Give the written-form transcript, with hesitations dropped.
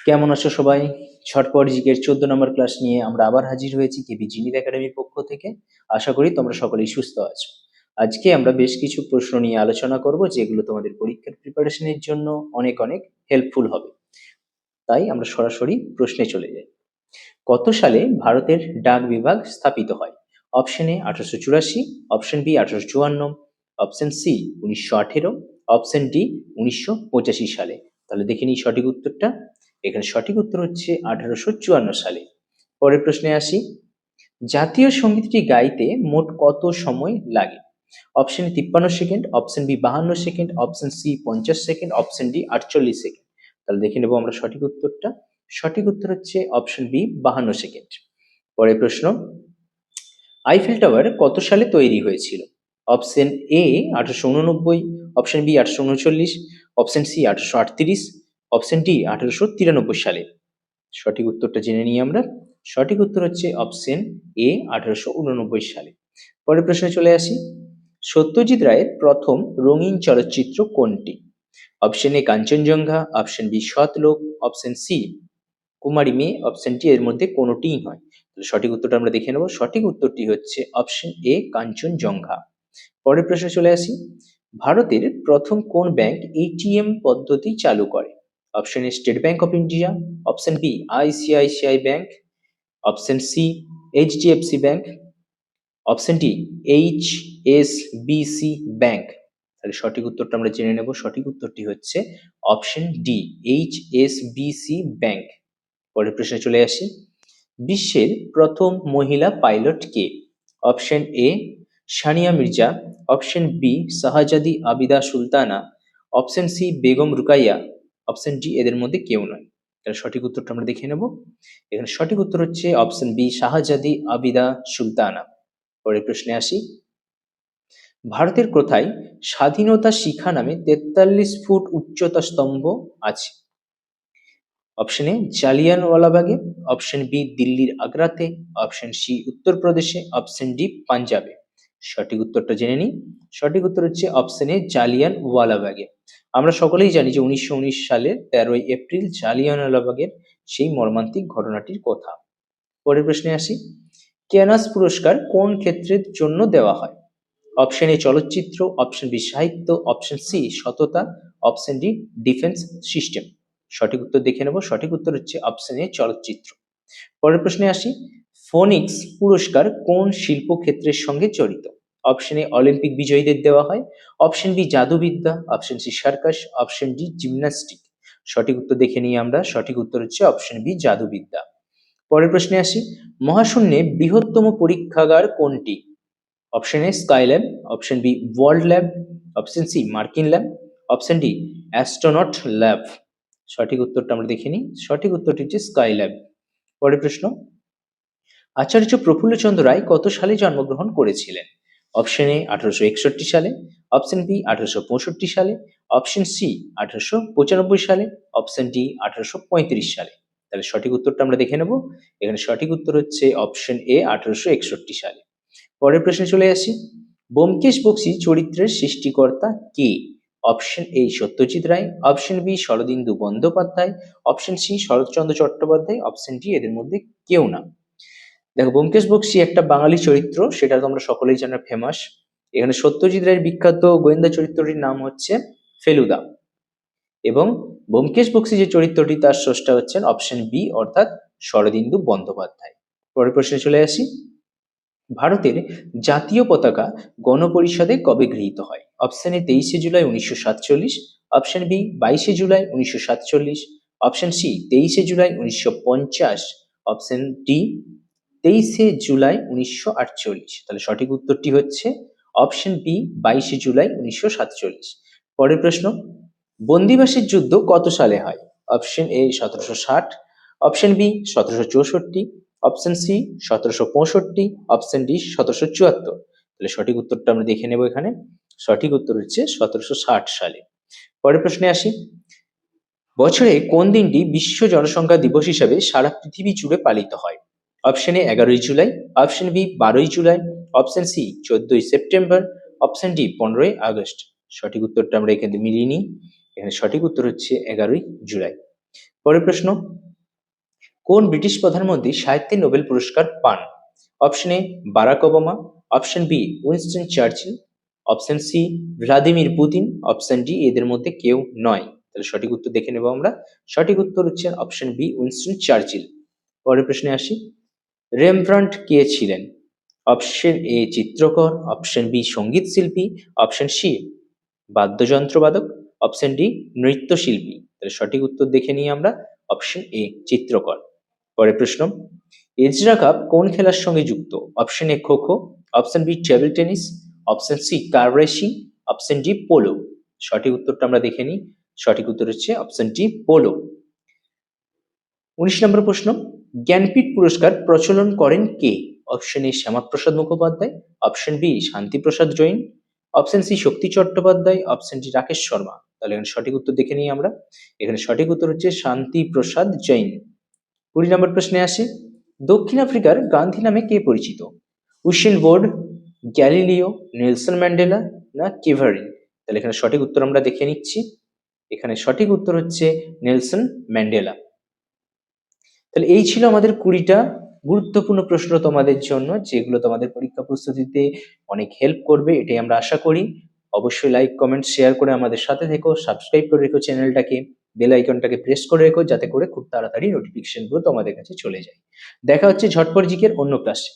কেমন আছো সবাই? ঝটপট জিকের 14 নম্বর ক্লাস নিয়ে আমরা আবার হাজির হয়েছি কেবি জিনিত একাডেমির পক্ষ থেকে। আশা করি তোমরা সকলেই সুস্থ আছো। আজকে আমরা বেশ কিছু প্রশ্ন নিয়ে আলোচনা করব যেগুলো তোমাদের পরীক্ষার প্রিপারেশনের জন্য অনেক অনেক হেল্পফুল হবে। তাই আমরা সরাসরি প্রশ্নে চলে যাই। কত সালে ভারতের ডাক বিভাগ স্থাপিত হয়? Option A 1884, option B 1854, option C 1918, option D 1985 সালে। তাহলে দেখে নিই সঠিক উত্তরটা। এখানে সঠিক উত্তর হচ্ছে 1854 সালে। পরের প্রশ্নে আসি। জাতীয় সঙ্গীতটি গাইতে মোট কত সময় লাগে? Option A 53 second, option B 52 second, option C 50 second, option D 48 second. তাহলে দেখে নেবো আমরা সঠিক উত্তরটা। সঠিক উত্তর হচ্ছে অপশন বি 52 সেকেন্ড। পরের প্রশ্ন, আইফেল টাওয়ার কত সালে তৈরি হয়েছিল? Option A 1889, option B 1839, option C 1838, option D 1893 সালে। সঠিক উত্তরটা জেনে নিই আমরা। সঠিক উত্তর হচ্ছে অপশন এ 1889 সালে। পরের প্রশ্নে চলে আসি। সত্যজিৎ রায়ের প্রথম রঙিন চলচ্চিত্র কোনটি? Option A Kanchenjunga, option B Satlok, option C Kumari Meye, option D এর মধ্যে কোনোটিই নয়। তাহলে সঠিক উত্তরটা আমরা দেখে নেব। সঠিক উত্তরটি হচ্ছে অপশন এ কাঞ্চনজঙ্ঘা। পরের প্রশ্নে চলে আসি। ভারতের প্রথম কোন ব্যাংক এটিএম পদ্ধতি চালু করে? Option A State Bank of India, option B ICICI Bank, option C HDFC Bank, option D HSBC Bank. তাহলে সঠিক উত্তরটা আমরা জেনে নেব। সঠিক উত্তরটি হচ্ছে অপশন ডি এইচএসবিসি ব্যাংক। পরের প্রশ্নে চলে আসি। বিশ্বের প্রথম মহিলা পাইলট কে? Option A Sania Mirza, option B Shahzadi Abida Sultana, option C Begum Rukaiya, option D এদের মধ্যে কেউ নয়। তাহলে সঠিক উত্তরটা আমরা দেখে নেব। এখানে সঠিক উত্তর হচ্ছে অপশন বি শাহজাদি আবিদা সুলতানা। পরের প্রশ্নে আসি। ভারতের কোথায় স্বাধীনতা শিখা নামে 43 ফুট উচ্চতা স্তম্ভ আছে? অপশন এ জালিয়ানওয়ালাবাগে, অপশন বি দিল্লির আগ্রাতে, অপশন সি উত্তরপ্রদেশে, অপশন ডি পাঞ্জাবে। সঠিক উত্তরটা জেনে নিই। সঠিক উত্তর হচ্ছে অপশন এ জালিয়ানওয়ালাবাগে। আমরা সকলেই জানি যে 1919 সালের 13ই এপ্রিল জালিয়ানওয়ালাবাগের সেই মর্মান্তিক ঘটনাটির কথা। পরের প্রশ্নে আসি। কেনাস পুরস্কার কোন ক্ষেত্রের জন্য দেওয়া হয়? অপশন এ চলচ্চিত্র, অপশন বি সাহিত্য, অপশন সি সততা, অপশন ডি ডিফেন্স সিস্টেম। সঠিক উত্তর দেখে নেব। সঠিক উত্তর হচ্ছে অপশন এ চলচ্চিত্র। পরের প্রশ্নে আসি। ফোনিক্স পুরস্কার কোন শিল্পক্ষেত্রের সঙ্গে জড়িত? অপশন এ অলিম্পিক বিজয়ীদের দেওয়া হয়, অপশন বি জাদুবিদ্যা, option C circus, option D gymnastic. সঠিক উত্তর দেখে নিই আমরা। সঠিক উত্তর হচ্ছে অপশন বি জাদুবিদ্যা। পরের প্রশ্নে আসি। মহাশূন্যে বৃহত্তম পরীক্ষাগার কোনটি? Option A Skylab, option B world lab, option C মার্কিন lab, option D astronaut lab. সঠিক উত্তরটা আমরা দেখে নিই। সঠিক উত্তরটি হচ্ছে স্কাইল্যাব। পরের প্রশ্ন। আচার্য প্রফুল্লচন্দ্র রায় কত সালে জন্মগ্রহণ করেছিলেন? অপশন এ 1861 সালে, অপশন বি 1865 সালে, অপশন সি 1895 সালে, অপশন ডি 1835 সালে। তাহলে সঠিক উত্তরটা আমরা দেখে নেব। এখানে সঠিক উত্তর হচ্ছে অপশন এ 1861 সালে। পরের প্রশ্নে চলে আসি। ব্যোমকেশ বক্সী চরিত্রের সৃষ্টিকর্তা কে? Option A Satyajit Ray, option B Sharadindu Bandyopadhyay, option C Saratchandra Chattopadhyay, option D এদের মধ্যে কেউ না। দেখো, ব্যোমকেশ বক্সী একটা বাঙালি চরিত্র, সেটা তো আমরা সকলেই জানা ফেমাস। এখানে সত্যজিৎ রায়ের বিখ্যাত গোয়েন্দা চরিত্রটির নাম হচ্ছে ফেলুদা, এবং ব্যোমকেশ বক্সী যে চরিত্রটি তার স্রষ্টা হচ্ছেন অপশন বি অর্থাৎ শরদিন্দু বন্দ্যোপাধ্যায়। পরের প্রশ্নে চলে আসি। ভারতের জাতীয় পতাকা গণপরিষদে কবে গৃহীত হয়? অপশন এ 23শে জুলাই 1947, অপশন বি 22শে জুলাই 1947, অপশন সি 23শে জুলাই 1950, অপশন ডি 23শে জুলাই 1948। তাহলে সঠিক উত্তরটি হচ্ছে অপশন বি 22শে জুলাই 1947। পরের প্রশ্ন। বন্দিবাসের যুদ্ধ কত সালে হয়? Option A 1760, option B 1764, option C 1765, option D 1774। তাহলে সঠিক উত্তরটা আমরা দেখে নেব এখানে। সঠিক উত্তর হচ্ছে 1760 সালে। পরের প্রশ্নে আসি। বছরে কোন দিনটি বিশ্ব জনসংখ্যা দিবস হিসাবে সারা পৃথিবী জুড়ে পালিত হয়? অপশন এ 11ই জুলাই, অপশন বি 12ই জুলাই, অপশন সি 14ই সেপ্টেম্বর, অপশন ডি 15ই আগস্ট। সঠিক উত্তরটা আমরা এখানে মিলিয়ে নিই। এখানে সঠিক উত্তর হচ্ছে 11ই জুলাই। পরের প্রশ্ন, কোন ব্রিটিশ প্রধানমন্ত্রী সাহিত্যে নোবেল পুরস্কার পান? Option A Barack Obama, option B Winston Churchill, option C Vladimir Putin, option D এদের মধ্যে কেউ নয়। তাহলে সঠিক উত্তর দেখে নেব আমরা। সঠিক উত্তর হচ্ছে অপশন বি উইনস্টন চার্চিল। পরের প্রশ্নে আসি, রেমব্রান্ট কে ছিলেন? অপশন এ চিত্রকর, অপশন বি সঙ্গীত শিল্পী, অপশন সি বাদ্যযন্ত্রবাদক, অপশন ডি নৃত্যশিল্পী। তাহলে সঠিক উত্তর দেখে নিই আমরা, অপশন এ চিত্রকর। পরের প্রশ্ন, এজরা কাপ কোন খেলার সঙ্গে যুক্ত? Option A kho kho, option B table tennis, option C car racing, option D polo. সঠিক উত্তরটা আমরা দেখে নিই। সঠিক উত্তর হচ্ছে অপশন ডি পোলো। 19 নম্বর প্রশ্ন, জ্ঞানপীঠ পুরস্কার প্রচলন করেন কে? Option A Shyama Prasad Mukhopadhyay, option B Shanti Prasad Jain, option C Shakti Chattopadhyay, option D Rakesh Sharma. তাহলে এখানে সঠিক উত্তর দেখে নিই আমরা। এখানে সঠিক উত্তর হচ্ছে শান্তিপ্রসাদ জৈন। 20 নম্বর প্রশ্নে আসি, দক্ষিণ আফ্রিকার গান্ধী নামে কে পরিচিত? Usain Bolt, Galileo, Nelson Mandela না কেভারিন? তাহলে এখানে সঠিক উত্তর আমরা দেখে নিচ্ছি। এখানে সঠিক উত্তর হচ্ছে নেলসন ম্যান্ডেলা। তাহলে এই ছিল আমাদের 20টা গুরুত্বপূর্ণ প্রশ্ন তোমাদের জন্য, যেগুলো তোমাদের পরীক্ষা প্রস্তুতিতে অনেক হেল্প করবে, এটাই আমরা আশা করি। অবশ্যই লাইক কমেন্ট শেয়ার করে আমাদের সাথে থেকো, সাবস্ক্রাইব করে রেখো চ্যানেলটাকে, বেল আইকনটাকে প্রেস করে রেখো, যাতে করে খুব তাড়াতাড়ি নোটিফিকেশন গুলো তোমাদের কাছে চলে যায়। দেখা হচ্ছে ঝটপট জিকের অন্য ক্লাসে।